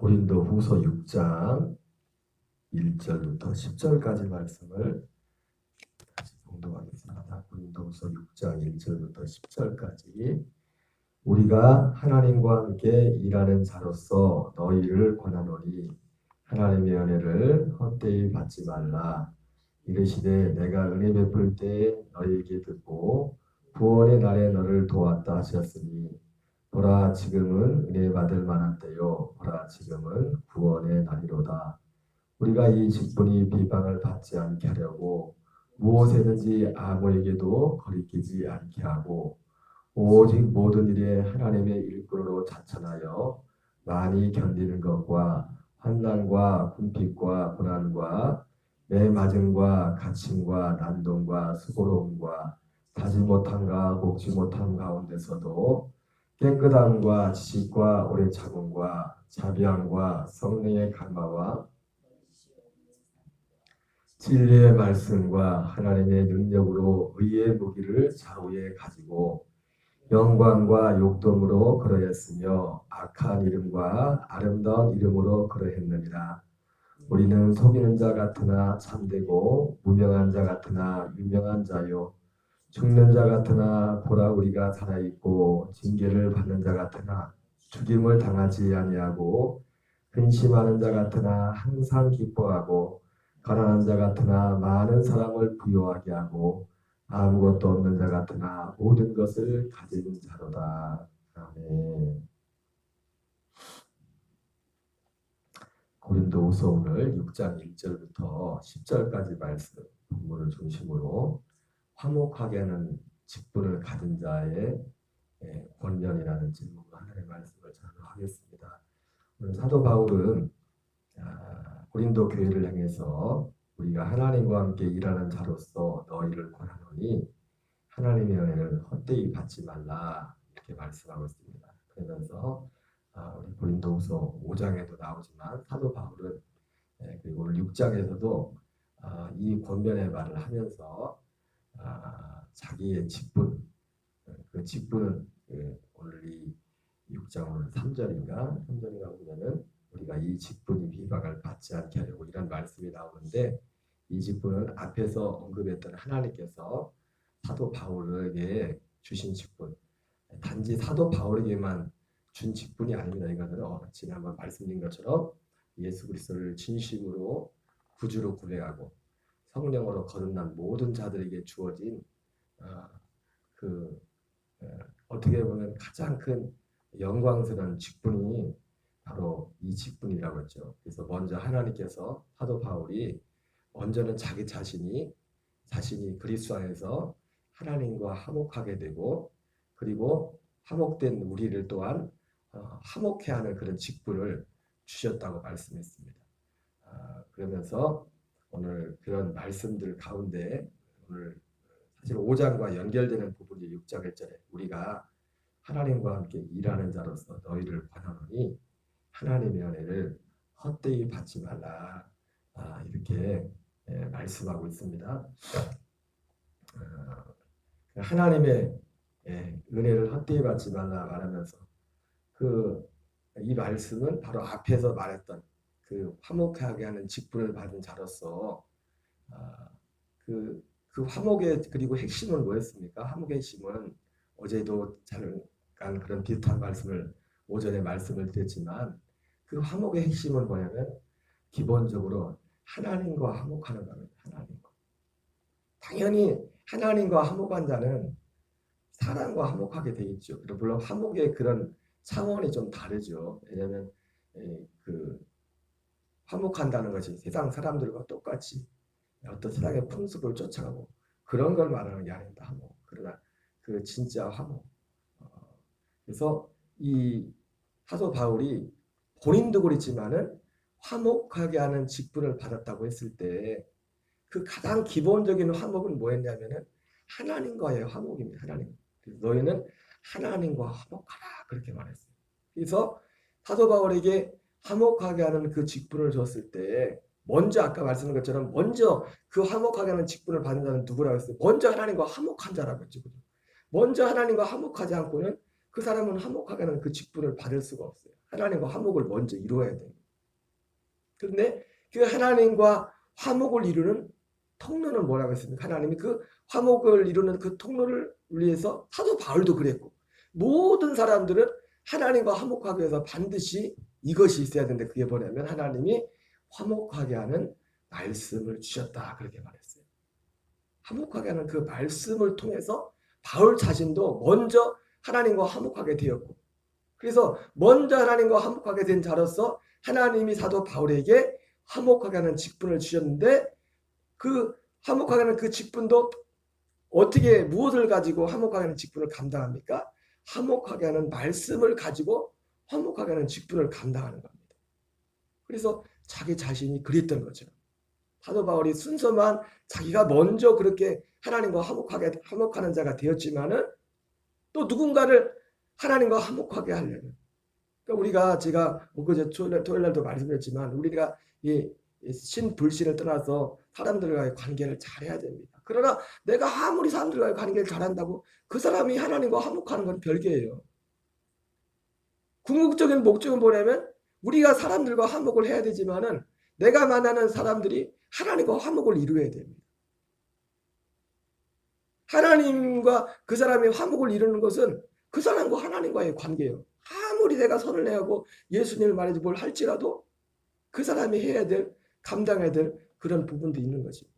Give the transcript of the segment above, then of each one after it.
고린도후서 6장 1절부터 10절까지 말씀을 다시 봉독하겠습니다. 고린도후서 6장 1절부터 10절까지. 우리가 하나님과 함께 일하는 자로서 너희를 권하노니 하나님의 은혜를 헛되이 받지 말라. 이르시되 내가 은혜 베풀 때 너희에게 듣고 구원의 날에 너를 도왔다 하셨으니 보라 지금은 은혜 받을 만한 때요 보라 지금은 구원의 날이로다. 우리가 이 직분이 비방을 받지 않게 하려고 무엇에든지 아무에게도 거리끼지 않게 하고 오직 모든 일에 하나님의 일꾼으로 자천하여 많이 견디는 것과 환난과 궁핍과 고난과 매맞음과 갇힘과 난동과 수고로움과 다지 못함과 볶지 못함 가운데서도 깨끗함과 지식과 오래 참음과 자비함과 성령의 강화와 진리의 말씀과 하나님의 능력으로 의의 무기를 좌우에 가지고 영광과 욕됨으로 그러했으며 악한 이름과 아름다운 이름으로 그러했느니라. 우리는 속이는 자 같으나 참되고 무명한 자 같으나 유명한 자요 죽는 자 같으나 보라 우리가 살아있고 징계를 받는 자 같으나 죽임을 당하지 아니하고 근심하는 자 같으나 항상 기뻐하고 가난한 자 같으나 많은 사람을 부유하게 하고 아무것도 없는 자 같으나 모든 것을 가진 자로다. 아멘. 고린도후서 오늘 6장 1절부터 10절까지 말씀 본문을 중심으로 화목하게 하는 직분을 가진 자의 권면이라는 제목으로 하나님의 말씀을 전하겠습니다. 오늘 사도 바울은 고린도 교회를 향해서 우리가 하나님과 함께 일하는 자로서 너희를 권하노니 하나님의 은혜를 헛되이 받지 말라 이렇게 말씀하고 있습니다. 그러면서 우리 고린도후서 5장에도 나오지만 사도 바울은 그리고 오늘 6장에서도 이 권면의 말을 하면서 자기의 직분, 그 직분은 오늘 이 6장 오늘 3절인가 보면은 우리가 이 직분이 비방을 받지 않게 하려고 이런 말씀이 나오는데 이 직분은 앞에서 언급했던 하나님께서 사도 바울에게 주신 직분, 단지 사도 바울에게만 준 직분이 아닙니다. 이거는 지난번 말씀드린 것처럼 예수 그리스도를 진심으로 구주로 고백하고 성령으로 거듭난 모든 자들에게 주어진 어떻게 보면 가장 큰 영광스러운 직분이 바로 이 직분이라고 했죠. 그래서 먼저 하나님께서 사도 바울이 먼저는 자기 자신이 그리스도 안에서 하나님과 화목하게 되고 그리고 화목된 우리를 또한 화목해 하는 그런 직분을 주셨다고 말씀했습니다. 그러면서 오늘 그런 말씀들 가운데 오늘 사실 5장과 연결되는 부분이 6장 1절에 우리가 하나님과 함께 일하는 자로서 너희를 권하노니 하나님의 은혜를 헛되이 받지 말라 이렇게 말씀하고 있습니다. 하나님의 은혜를 헛되이 받지 말라 말하면서 이 말씀은 바로 앞에서 말했던 그 화목하게 하는 직분을 받은 자로서 그 화목의 그리고 핵심은 뭐였습니까? 화목의 핵심은 어제도 잠깐 그런 비슷한 말씀을 오전에 말씀을 드렸지만 그 화목의 핵심은 뭐냐면 기본적으로 하나님과 화목하는 겁니다. 하나님과. 당연히 하나님과 화목한 자는 사람과 화목하게 돼 있죠. 물론 화목의 그런 차원이 좀 다르죠. 왜냐하면 화목한다는 것이 세상 사람들과 똑같이 어떤 세상의 풍습을 쫓아가고 그런 걸 말하는 게 아닙니다. 화목. 그러나 그 진짜 화목. 그래서 이 사도 바울이 본인도 그렇지만은 화목하게 하는 직분을 받았다고 했을 때 그 가장 기본적인 화목은 뭐였냐면은 하나님과의 화목입니다. 하나님. 그래서 너희는 하나님과 화목하라 그렇게 말했어요. 그래서 사도 바울에게 화목하게 하는 그 직분을 줬을 때 먼저 아까 말씀한 것처럼 먼저 그 화목하게 하는 직분을 받는 자는 누구라고 했어요? 먼저 하나님과 화목한 자라고 했죠. 먼저 하나님과 화목하지 않고는 그 사람은 화목하게 하는 그 직분을 받을 수가 없어요. 하나님과 화목을 먼저 이루어야 돼요. 그런데 그 하나님과 화목을 이루는 통로는 뭐라고 했습니까? 하나님이 그 화목을 이루는 그 통로를 위해서 사도 바울도 그랬고 모든 사람들은 하나님과 화목하기 위해서 반드시 이것이 있어야 되는데 그게 뭐냐면 하나님이 화목하게 하는 말씀을 주셨다 그렇게 말했어요. 화목하게 하는 그 말씀을 통해서 바울 자신도 먼저 하나님과 화목하게 되었고 그래서 먼저 하나님과 화목하게 된 자로서 하나님이 사도 바울에게 화목하게 하는 직분을 주셨는데 그 화목하게 하는 그 직분도 어떻게 무엇을 가지고 화목하게 하는 직분을 감당합니까? 화목하게 하는 말씀을 가지고 화목하게 하는 직분을 감당하는 겁니다. 그래서 자기 자신이 그랬던 거죠. 사도 바울이 순서만 자기가 먼저 그렇게 하나님과 화목하는 자가 되었지만은 또 누군가를 하나님과 화목하게 하려면 그러니까 제가 엊그제 토요일 날도 말씀드렸지만 우리가 이 신불신을 떠나서 사람들과의 관계를 잘해야 됩니다. 그러나 내가 아무리 사람들과의 관계를 잘한다고 그 사람이 하나님과 화목하는 건 별개예요. 궁극적인 목적은 뭐냐면 우리가 사람들과 화목을 해야 되지만은 내가 만나는 사람들이 하나님과 화목을 이루어야 됩니다. 하나님과 그 사람이 화목을 이루는 것은 그 사람과 하나님과의 관계예요. 아무리 내가 선을 내하고 예수님을 말해서 뭘 할지라도 그 사람이 해야 될 감당해야 될 그런 부분도 있는 거지.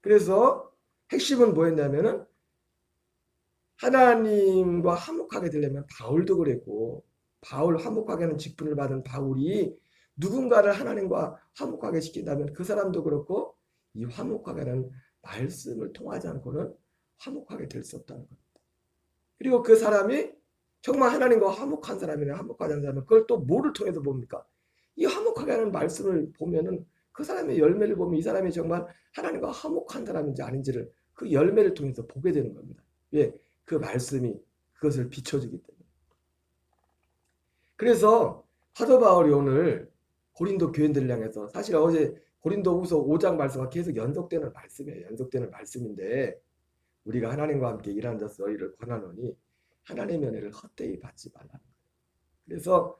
그래서 핵심은 뭐였냐면은 하나님과 화목하게 되려면 바울도 그랬고 바울 화목하게 하는 직분을 받은 바울이 누군가를 하나님과 화목하게 시킨다면 그 사람도 그렇고 이 화목하게 하는 말씀을 통하지 않고는 화목하게 될 수 없다는 겁니다. 그리고 그 사람이 정말 하나님과 화목한 사람이나 화목하지 않은 사람은 그걸 또 뭐를 통해서 봅니까? 이 화목하게 하는 말씀을 보면은 그 사람의 열매를 보면 이 사람이 정말 하나님과 화목한 사람인지 아닌지를 그 열매를 통해서 보게 되는 겁니다. 왜? 그 말씀이 그것을 비춰주기 때문에. 그래서 사도 바울이 오늘 고린도 교인들을 향해서 사실 어제 고린도후서 5장 말씀과 계속 연속되는 말씀이에요. 연속되는 말씀인데 우리가 하나님과 함께 일하는 자서 너희를 권하노니 하나님의 은혜를 헛되이 받지 말라는 거예요. 그래서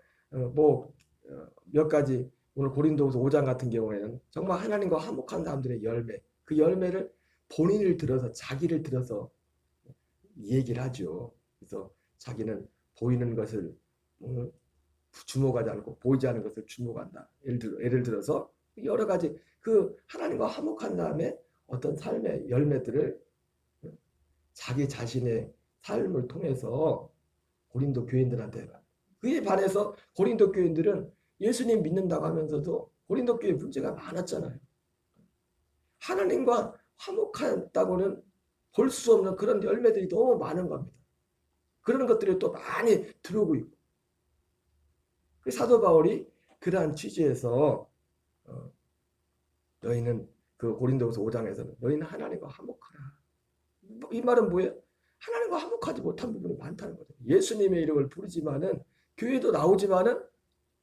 몇 가지 오늘 고린도후서 5장 같은 경우에는 정말 하나님과 화목한 사람들의 열매 그 열매를 본인을 들어서 자기를 들어서 얘기를 하죠. 그래서 자기는 보이는 것을 주목하지 않고 보이지 않는 것을 주목한다. 예를 들어서 여러 가지 그 하나님과 화목한 다음에 어떤 삶의 열매들을 자기 자신의 삶을 통해서 고린도 교인들한테 그에 반해서 고린도 교인들은 예수님 믿는다고 하면서도 고린도 교회 문제가 많았잖아요. 하나님과 화목하다고는 볼 수 없는 그런 열매들이 너무 많은 겁니다. 그런 것들이 또 많이 들어오고 있고 사도 바울이 그러한 취지에서 너희는 그 고린도후서 5장에서는 너희는 하나님과 화목하라. 이 말은 뭐예요? 하나님과 화목하지 못한 부분이 많다는 거죠. 예수님의 이름을 부르지만은 교회도 나오지만은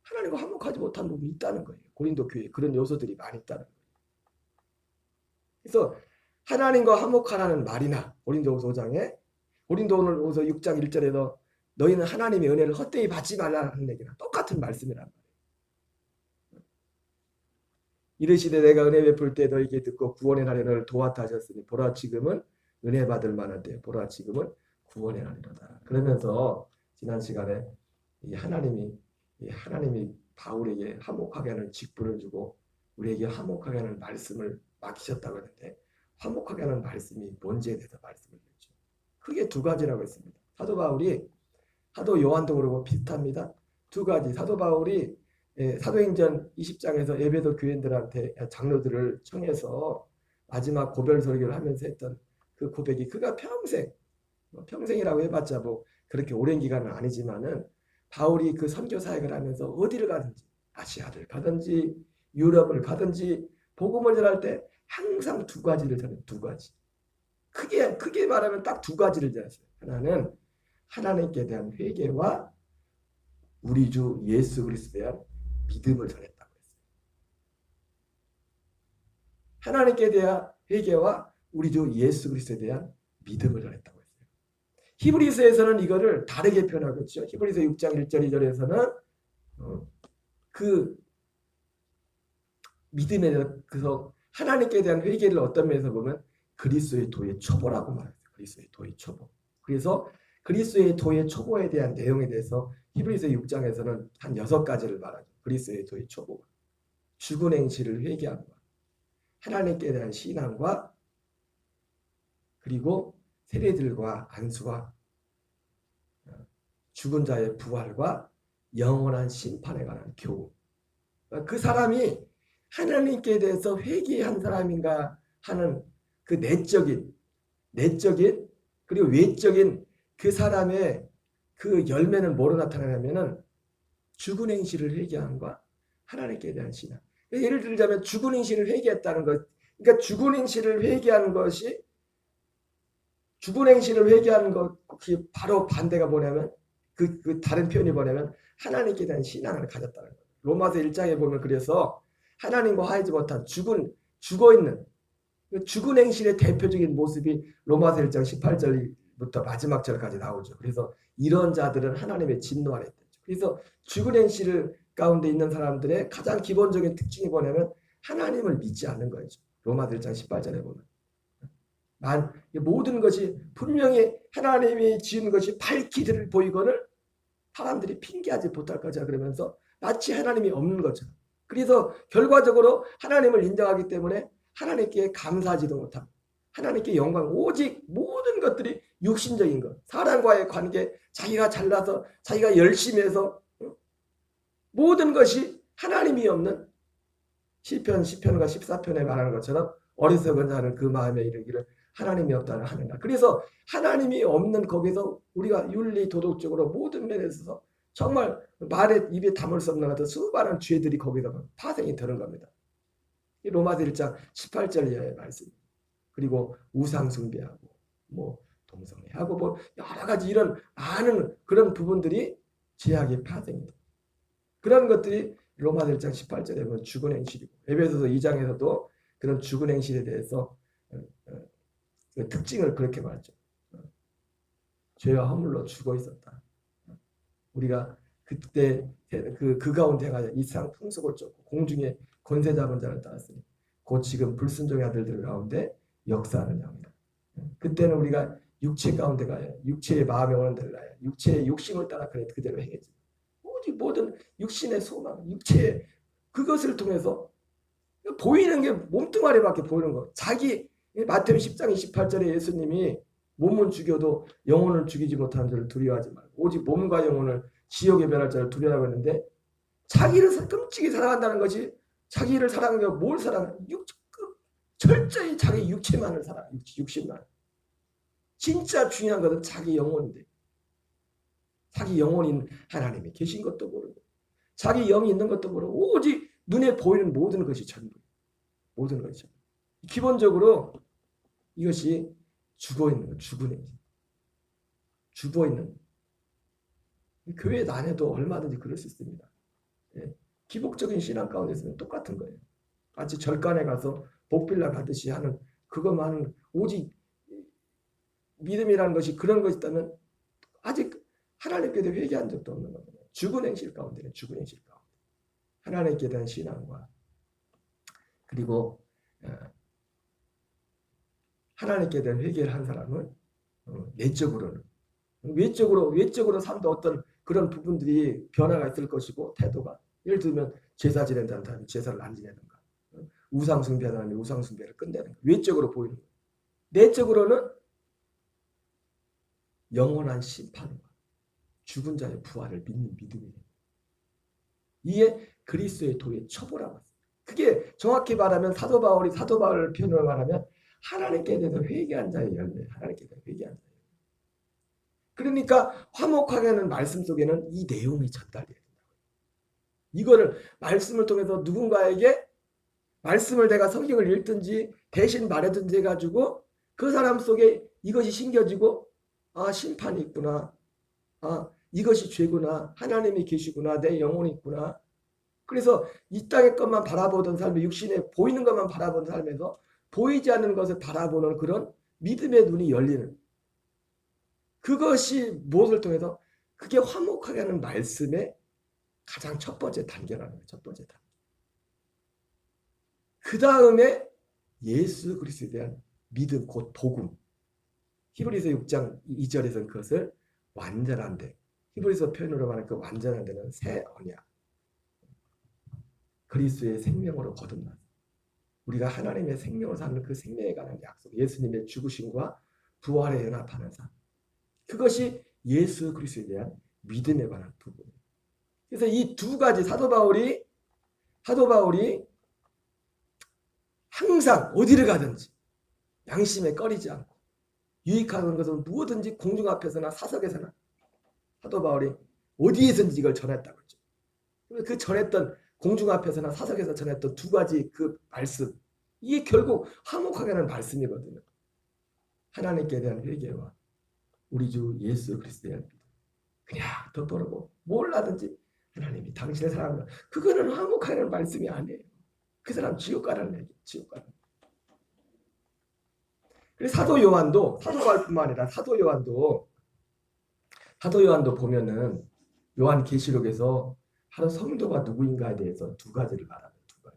하나님과 화목하지 못한 부분이 있다는 거예요. 고린도 교회에 그런 요소들이 많이 있다는 거예요. 그래서 하나님과 화목하라는 말이나 고린도후서 5장에 고린도후서 6장 1절에서 너희는 하나님의 은혜를 헛되이 받지 말라는 얘기나 똑같은 말씀이란 말이에요. 이르시되 내가 은혜 베풀 때 너희에게 듣고 구원의 날에 너를 도왔다 하셨으니 보라 지금은 은혜 받을 만한 때 보라 지금은 구원의 날이로다. 그러면서 지난 시간에 하나님이 바울에게 화목하게 하는 직분을 주고 우리에게 화목하게 하는 말씀을 맡기셨다고 하는데 화목하게 하는 말씀이 뭔지에 대해서 말씀을 드렸죠. 크게 두 가지라고 했습니다. 사도 요한도 그러고 비슷합니다. 두 가지. 사도 바울이 사도행전 20장에서 에베소 교인들한테 장로들을 청해서 마지막 고별 설교를 하면서 했던 그 고백이 그가 평생이라고 해봤자 뭐 그렇게 오랜 기간은 아니지만은 바울이 그 선교 사역을 하면서 어디를 가든지 아시아를 가든지 유럽을 가든지 복음을 전할 때 항상 두 가지를 전해요. 두 가지. 크게 말하면 딱 두 가지를 전했어요. 하나는 하나님께 대한 회개와 우리 주 예수 그리스도에 대한 믿음을 전했다고 했어요. 하나님께 대한 회개와 우리 주 예수 그리스도에 대한 믿음을 전했다고 했어요. 히브리서에서는 이거를 다르게 표현하고 있죠. 히브리서 6장 1절 2절에서는 그 믿음에 대해서 하나님께 대한 회개를 어떤 면에서 보면 그리스도의 도의 초보라고 말해요. 그리스도의 도의 초보. 그래서 그리스도의 도의 초보에 대한 내용에 대해서 히브리서 6장에서는 한 6가지를 말하죠. 그리스도의 도의 초보. 죽은 행실을 회개함과 하나님께 대한 신앙과 그리고 세례들과 안수와 죽은 자의 부활과 영원한 심판에 관한 교훈. 그 사람이 하나님께 대해서 회개한 사람인가 하는 그 내적인 그리고 외적인 그 사람의 그 열매는 뭐로 나타나냐면은 죽은 행실을 회개함과 하나님께 대한 신앙. 예를 들자면 죽은 행실을 회개했다는 것. 그러니까 죽은 행실을 회개하는 것이 죽은 행실을 회개하는 것이 바로 반대가 뭐냐면 그 다른 표현이 뭐냐면 하나님께 대한 신앙을 가졌다는 거예요. 로마서 1장에 보면 그래서 하나님과 화하지 못한 죽어있는 죽은 행실의 대표적인 모습이 로마서 1장 18절부터 마지막 절까지 나오죠. 그래서 이런 자들은 하나님의 진노 아래 있다. 그래서 죽은 행실 가운데 있는 사람들의 가장 기본적인 특징이 뭐냐면 하나님을 믿지 않는 거죠. 로마서 1장 18절에 보면 모든 것이 분명히 하나님이 지은 것이 밝히 보이거늘 사람들이 핑계하지 못할 거죠. 그러면서 마치 하나님이 없는 것처럼. 그래서 결과적으로 하나님을 인정하기 때문에 하나님께 감사하지도 못하고 하나님께 영광, 오직 모든 것들이 육신적인 것, 사람과의 관계, 자기가 잘나서 자기가 열심히 해서 모든 것이 하나님이 없는 시편과 14편에 말하는 것처럼 어리석은 자는 그 마음에 이르기를 하나님이 없다는 하는가. 그래서 하나님이 없는 거기서 우리가 윤리 도덕적으로 모든 면에 있어서 정말 말에 입에 담을 수 없는 같은 수많은 죄들이 거기서 파생이 되는 겁니다. 이 로마서 1장 18절 이하의 말씀. 그리고 우상 숭배하고 뭐 동성애하고 뭐 여러 가지 이런 많은 그런 부분들이 죄악의 파생이 돼. 그런 것들이 로마서 1장 18절에 보면 죽은 행실이고 에베소서 2장에서도 그런 죽은 행실에 대해서 그 특징을 그렇게 말하죠. 죄와 허물로 죽어 있었다. 우리가 그때 그 가운데 가 이상 풍속을 쫓고 공중에 권세 잡은 자를 따랐으니 곧 지금 불순종의 아들들 가운데 역사하는 영이다. 그때는 우리가 육체 가운데 가야 육체의 마음에 오는 대로 가야 육체의 욕심을 따라 그대로 행했지. 오직 모든 육신의 소망, 육체의 그것을 통해서 보이는 게 몸뚱아리밖에 보이는 거. 자기 마태복음 10장 28절에 예수님이 몸은 죽여도 영혼을 죽이지 못하는 자를 두려워하지 말고 오직 몸과 영혼을 지옥에 멸할 자를 두려워하고 있는데 자기를 끔찍이 사랑한다는 것이 자기를 사랑하는 게 뭘 사랑해? 철저히 자기 육체만을 사랑해. 육신만. 진짜 중요한 것은 자기 영혼인데 자기 영혼인 하나님이 계신 것도 모르고 자기 영이 있는 것도 모르고 오직 눈에 보이는 모든 것이 전부. 모든 것이 전부. 기본적으로 이것이 죽어있는 거, 죽은 행실. 죽어있는 교회 안에도 얼마든지 그럴 수 있습니다. 예. 기복적인 신앙 가운데 있으면 똑같은 거예요. 마치 절간에 가서 복빌라 가듯이 하는 그것만 오직 믿음이라는 것이 그런 것이 있다면 아직 하나님께 대해 회개한 적도 없는 겁니다. 죽은 행실 가운데는 죽은 행실 가운데 하나님께 대한 신앙과 그리고 하나님께 대한 회개를 한 사람은 내적으로는 외적으로 삶도 어떤 그런 부분들이 변화가 있을 것이고 태도가 예를 들면 제사 지낸다는 사람이 제사를 안 지내는가 우상 숭배하는 사람이 우상 숭배를 끝내는가 외적으로 보이는 거 내적으로는 영원한 심판과 죽은 자의 부활을 믿는 믿음이에요. 이게 그리스도의 도의 첩보라고 했어요. 그게 정확히 말하면 사도 바울을 표현으로 말하면 하나님께 대해서 회개한 자의 열매, 하나님께 대해서 회개한 자의 열매. 그러니까 화목하게 하는 말씀 속에는 이 내용이 전달돼야 된다고. 이거를 말씀을 통해서 누군가에게 말씀을 내가 성경을 읽든지 대신 말하든지 해가지고 그 사람 속에 이것이 심겨지고 아 심판이 있구나. 아 이것이 죄구나. 하나님이 계시구나. 내 영혼이 있구나. 그래서 이 땅의 것만 바라보던 삶에 육신에 보이는 것만 바라보는 삶에서 보이지 않는 것을 바라보는 그런 믿음의 눈이 열리는 그것이 무엇을 통해서 그게 화목하게 하는 말씀의 가장 첫 번째 단계라는 거예요. 첫 번째 단계. 그 다음에 예수 그리스도에 대한 믿음, 곧 복음. 히브리서 6장 2절에서는 그것을 완전한 데, 히브리서 표현으로 말하는 그 완전한 데는 새 언약, 그리스도의 생명으로 거듭난, 우리가 하나님의 생명을 사는 그 생명에 관한 약속, 예수님의 죽으심과 부활에 연합하는 삶, 그것이 예수 그리스도에 대한 믿음에 관한 부분이에요. 그래서 이 두 가지 사도 바울이 항상 어디를 가든지 양심에 꺼리지 않고 유익하는 것은 무엇든지 공중 앞에서나 사석에서나 사도 바울이 어디에서든지 이걸 전했다고 했죠. 그 전했던 공중 앞에서나 사석에서 전했던 두 가지 그 말씀, 이게 결국 화목하게 하는 말씀이거든요. 하나님께 대한 회개와 우리 주 예수 그리스도에 대한 믿음. 그냥 덮어놓고 몰라든지 하나님이 당신의 사랑을, 그거는 화목하게 하는 말씀이 아니에요. 그 사람 지옥 가라는 얘기, 지옥 가라는 얘기. 그래서 사도 요한도, 사도 바울뿐만 아니라 사도 요한도 보면은 요한 계시록에서 하는 성도가 누구인가에 대해서 두 가지를 말합니다. 두 가지.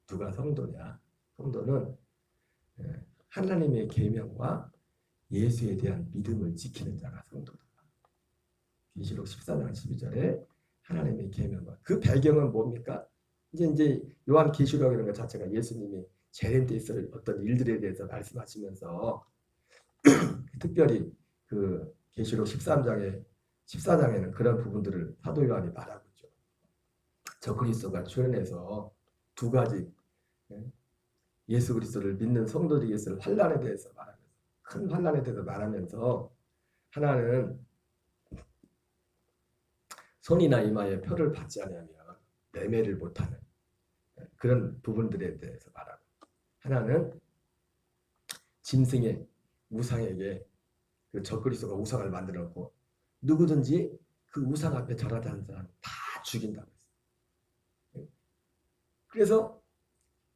누가 성도냐? 성도는 하나님의 계명과 예수에 대한 믿음을 지키는 자가 성도다. 계시록 14장 12절에 하나님의 계명과, 그 배경은 뭡니까? 이제 요한 계시록이라는 것 자체가 예수님이 재림 때 있을 어떤 일들에 대해서 말씀하시면서 특별히 그 계시록 14장에는 그런 부분들을 사도 요한이 말하고 있죠. 저 그리스도가 출현해서 두 가지, 예수 그리스도를 믿는 성도들이 있을 환난에 대해서 말하면서, 큰 환난에 대해서 말하면서, 하나는 손이나 이마에 표를 받지 않으면 매매를 못하는 그런 부분들에 대해서 말하고, 하나는 짐승의 우상에게 그 적그리스도가 우상을 만들었고 누구든지 그 우상 앞에 절하지 않는 사람 다 죽인다고 했어요. 그래서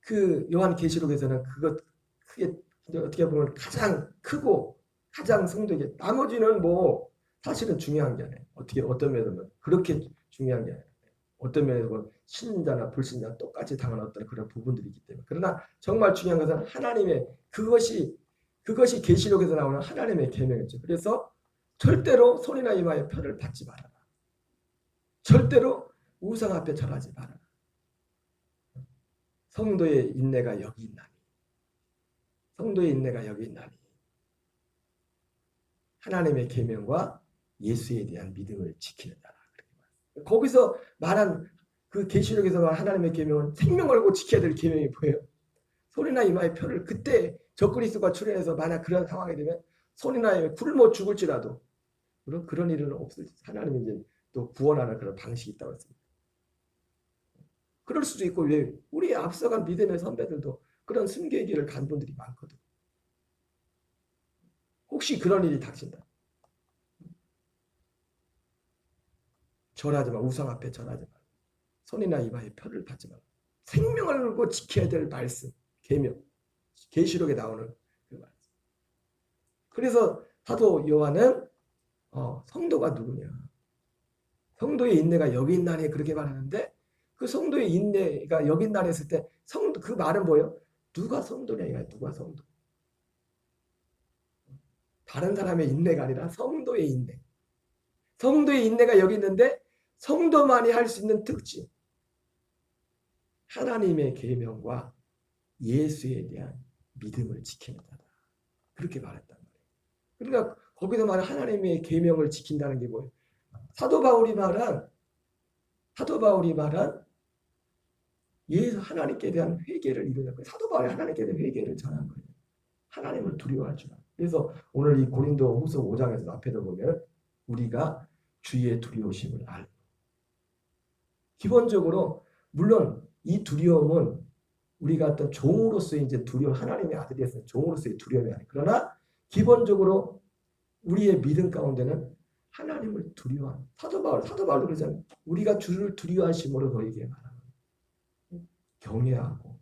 그 요한 계시록에서는 그것 크게 어떻게 보면 가장 크고 가장 성도에게, 나머지는 뭐 사실은 중요한 게 아니에요. 어떤 면에서 그렇게 중요한 게 아니에요. 어떤 면에서 신자나 불신자 똑같이 당하는 어떤 그런 부분들이 있기 때문에. 그러나 정말 중요한 것은 하나님의 그것이 계시록에서 나오는 하나님의 계명이죠. 그래서 절대로 손이나 이마에 표를 받지 말아라. 절대로 우상 앞에 절하지 말아라. 성도의 인내가 여기 있나니. 성도의 인내가 여기 있나니. 하나님의 계명과 예수에 대한 믿음을 지키는 자라. 거기서 말한 그 계시록에서 말한 하나님의 계명은 생명 걸고 지켜야 될 계명이 뭐예요? 손이나 이마의 표를, 그때 적그리스도가 출현해서 만약 그런 상황이 되면 손이나 이마에 굶어 죽을지라도 그런 일은 없을, 하나님이 이제 또 구원하는 그런 방식이 있다고 했습니다. 그럴 수도 있고, 왜 우리 앞서간 믿음의 선배들도 그런 순교의 길을 간 분들이 많거든. 혹시 그런 일이 닥친다. 절하지 마. 우상 앞에 절하지 마. 손이나 이마에 표를 받지 마. 생명을 걸고 지켜야 될 말씀, 계명, 계시록에 나오는 그 말씀. 그래서 사도 요한은 성도가 누구냐? 성도의 인내가 여기 있나니 그렇게 말하는데, 그 성도의 인내가 여기 있나니 했을 때 성도, 그 말은 뭐예요? 누가 성도냐? 누가 성도? 다른 사람의 인내가 아니라 성도의 인내. 성도의 인내가 여기 있는데 성도만이 할 수 있는 특징, 하나님의 계명과 예수에 대한 믿음을 지키는 자다. 그렇게 말했단 말이에요. 그러니까 거기서 말하는 하나님의 계명을 지킨다는 게 뭐예요? 사도 바울이 말한 예수 하나님께 대한 회개를 이루는 거예요. 사도 바울이 하나님께 대한 회개를 전한 거예요. 하나님을 두려워할 줄 알아요. 그래서 오늘 이 고린도후서 5장에서 앞에도 보면 우리가 주의 두려우심을 알고, 기본적으로 물론 이 두려움은 우리가 어떤 종으로서의 이제 두려움, 하나님의 아들이었으면 종으로서의 두려움이 아니에요. 그러나 기본적으로 우리의 믿음 가운데는 하나님을 두려워하는, 사도 바울도 그러잖아요. 우리가 주를 두려워하심으로 너에게 말하는, 경외하고,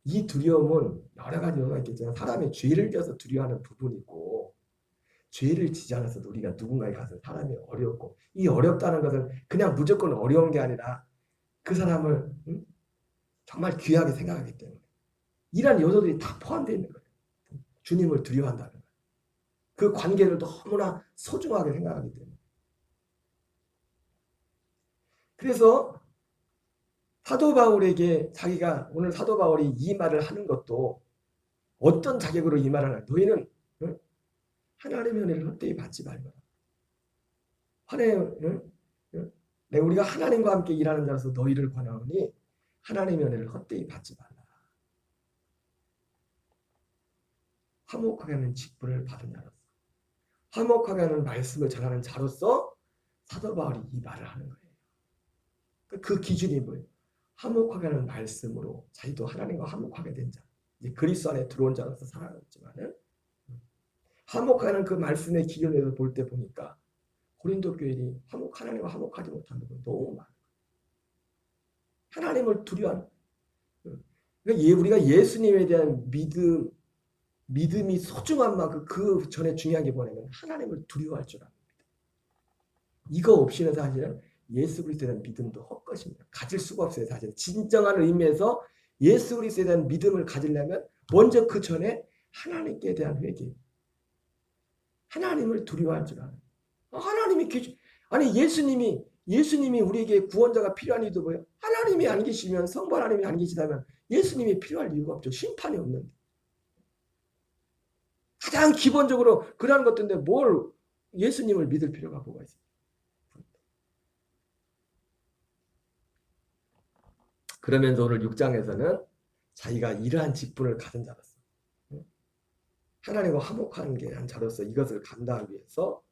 이 두려움은 여러 가지 요소가 있겠지만 사람의 죄를 져서 두려워하는 부분이 있고, 죄를 지지 않았어도 우리가 누군가에 가서 사람이 어렵고, 이 어렵다는 것은 그냥 무조건 어려운 게 아니라 그 사람을 정말 귀하게 생각하기 때문에 이런 요소들이 다 포함되어 있는 거예요. 주님을 두려워한다는 거예요. 그 관계를 너무나 소중하게 생각하기 때문에. 그래서 사도 바울에게 자기가 오늘 사도 바울이 이 말을 하는 것도 어떤 자격으로 이 말을 하냐. 너희는 하나님의 은혜를 헛되이 받지 말거라. 우리가 하나님과 함께 일하는 자로서 너희를 권하오니 하나님의 은혜를 헛되이 받지 말라. 화목하게 하는 직분을 받은 자로서, 화목하게 하는 말씀을 전하는 자로서 사도 바울이 이 말을 하는 거예요. 그 기준이 뭐예요? 화목하게 하는 말씀으로 자기도 하나님과 화목하게 된 자, 이제 그리스도 안에 들어온 자로서 살아갔지만은 화목하는 그 말씀의 기준에서 볼 때 보니까 고린도 교인이 하나님과 화목하지 못하는 건 너무 많아요. 하나님을 두려워하는. 그러니까 우리가 예수님에 대한 믿음이 소중한 만큼 그 전에 중요한 게 뭐냐면 하나님을 두려워할 줄 압니다. 이거 없이는 사실은 예수 그리스도에 대한 믿음도 헛것입니다. 가질 수가 없어요. 사실 진정한 의미에서 예수 그리스도에 대한 믿음을 가지려면 먼저 그 전에 하나님께 대한 회개, 하나님을 두려워할 줄 알아요. 하나님이 아니 예수님이 우리에게 구원자가 필요한 이유도 뭐예요? 하나님이 안 계시면, 성부 하나님이 안 계시다면 예수님이 필요할 이유가 없죠. 심판이 없는데. 가장 기본적으로 그러한 것들인데 뭘 예수님을 믿을 필요가 뭐가 있어요? 그러면서 오늘 6장에서는 자기가 이러한 직분을 가진 자로서, 하나님과 화목한 게 한 자로서 이것을 감당하기 위해서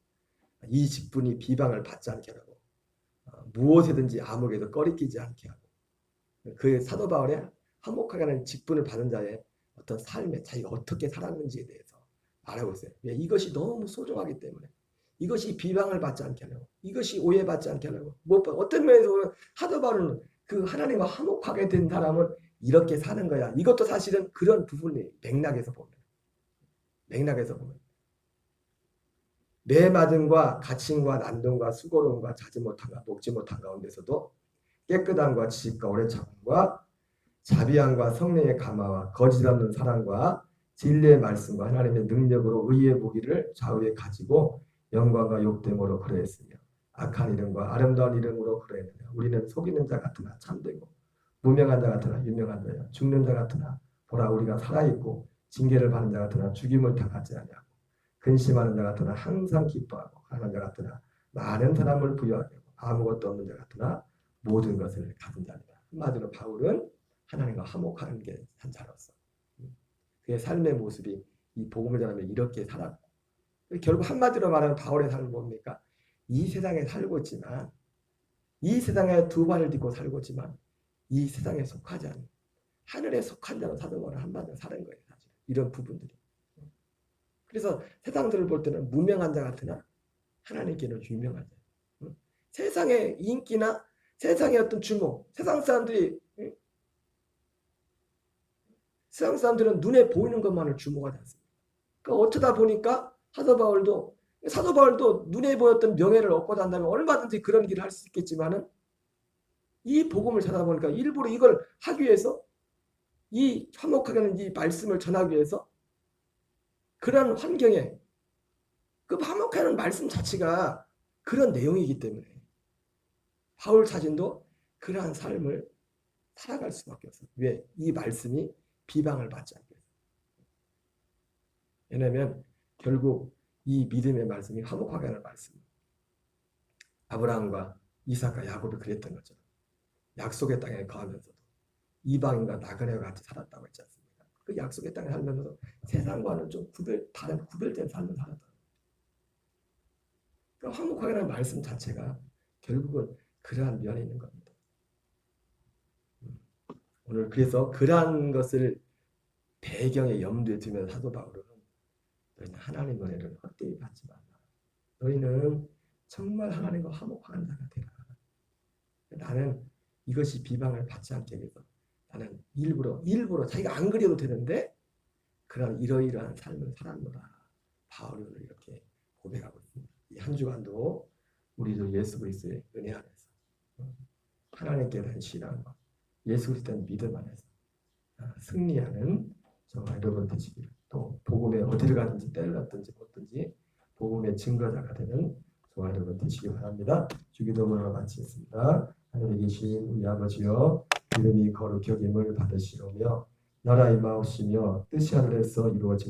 이 직분이 비방을 받지 않게 하고 무엇이든지 아무에게도 꺼리끼지 않게 하고, 그 사도 바울의 화목하게 하는 직분을 받은 자의 어떤 삶에 자기가 어떻게 살았는지에 대해서 말하고 있어요. 이것이 너무 소중하기 때문에, 이것이 비방을 받지 않게 하려고, 이것이 오해받지 않게 하려고. 어떤 면에서 보면 사도 바울은 그 하나님과 화목하게 된 사람은 이렇게 사는 거야. 이것도 사실은 그런 부분이 맥락에서 보면 매맞음과 갇힘과 난동과 수고로움과 자지 못함과 먹지 못한 가운데서도 깨끗함과 지식과 오래 참음과 자비함과 성령의 감화와 거짓 없는 사랑과 진리의 말씀과 하나님의 능력으로 의의 무기를 좌우에 가지고 영광과 욕됨으로 그러했으며 악한 이름과 아름다운 이름으로 그러했느냐. 우리는 속이는 자 같으나 참되고 무명한 자 같으나 유명한 자여 죽는 자 같으나 보라 우리가 살아있고 징계를 받는 자 같으나 죽임을 당하지 아니하고 근심하는 자 같으나 항상 기뻐하고 가난한 자 같으나 많은 사람을 부여하고 아무것도 없는 자 같으나 모든 것을 가진 자니라. 한마디로 바울은 하나님과 화목하는 게 한 자로서 그의 삶의 모습이 이 복음을 전하면 이렇게 살았고, 결국 한마디로 말하면 바울의 삶은 뭡니까? 이 세상에 살고 있지만, 이 세상에 두 발을 딛고 살고 있지만 이 세상에 속하지 않는 하늘에 속한 자로 사도 바울은 한마디로 사는 거예요. 사실 이런 부분들이. 그래서 세상들을 볼 때는 무명한 자 같으나 하나님께는 유명한 자. 세상의 인기나 세상의 어떤 주목, 세상 사람들은 눈에 보이는 것만을 주목하지 않습니다. 그러니까 어쩌다 보니까 사도 바울도 눈에 보였던 명예를 얻고자 한다면 얼마든지 그런 길을 할 수 있겠지만은 이 복음을 찾아보니까 일부러 이걸 하기 위해서, 이 화목하게 하는 이 말씀을 전하기 위해서 그런 환경에 그 화목하게 하는 말씀 자체가 그런 내용이기 때문에 바울 자신도 그러한 삶을 살아갈 수밖에 없어요. 왜? 이 말씀이 비방을 받지 않게 해서. 왜냐하면 결국 이 믿음의 말씀이 화목하게 하는 말씀. 아브라함과 이삭과 야곱이 그랬던 것처럼 약속의 땅에 거하면서도 이방인과 나그네와 같이 살았다고 했지 않습니까? 그 약속의 땅에 살면서도 세상과는 좀 구별된 삶을 살았다. 그러니까 화목하게 하는 말씀 자체가 결국은 그러한 면에 있는 겁니다. 오늘 그래서 그러한 것을 배경에 염두에 두면서 사도 바울은 너희는 하나님의 은혜를 헛되이 받지 말라. 너희는 정말 하나님과 화목한 자가 되라. 나는 이것이 비방을 받지 않게 해서 나는 일부러 자기가 안 그려도 되는데 그런 이러이러한 삶을 살았노라. 바울은 이렇게 고백하고 있습니다. 이 한 주간도 우리 주 예수 그리스도의 은혜 안에서 하나님께 대한 신앙과 예수 그리스도에 대한 믿음 안에서 승리하는 저와 여러분 되시기를, 또 복음에 어디를 가든지 때를 갔든지 어든지 복음의 증거자가 되는 저와 여러분 되시기 바랍니다. 주기도문을 마치겠습니다. 하늘에 계신 우리 아버지여, 이름이 거룩히 여김을 받으시오며 나라의 마옵시며 뜻이 하늘에서 이루어진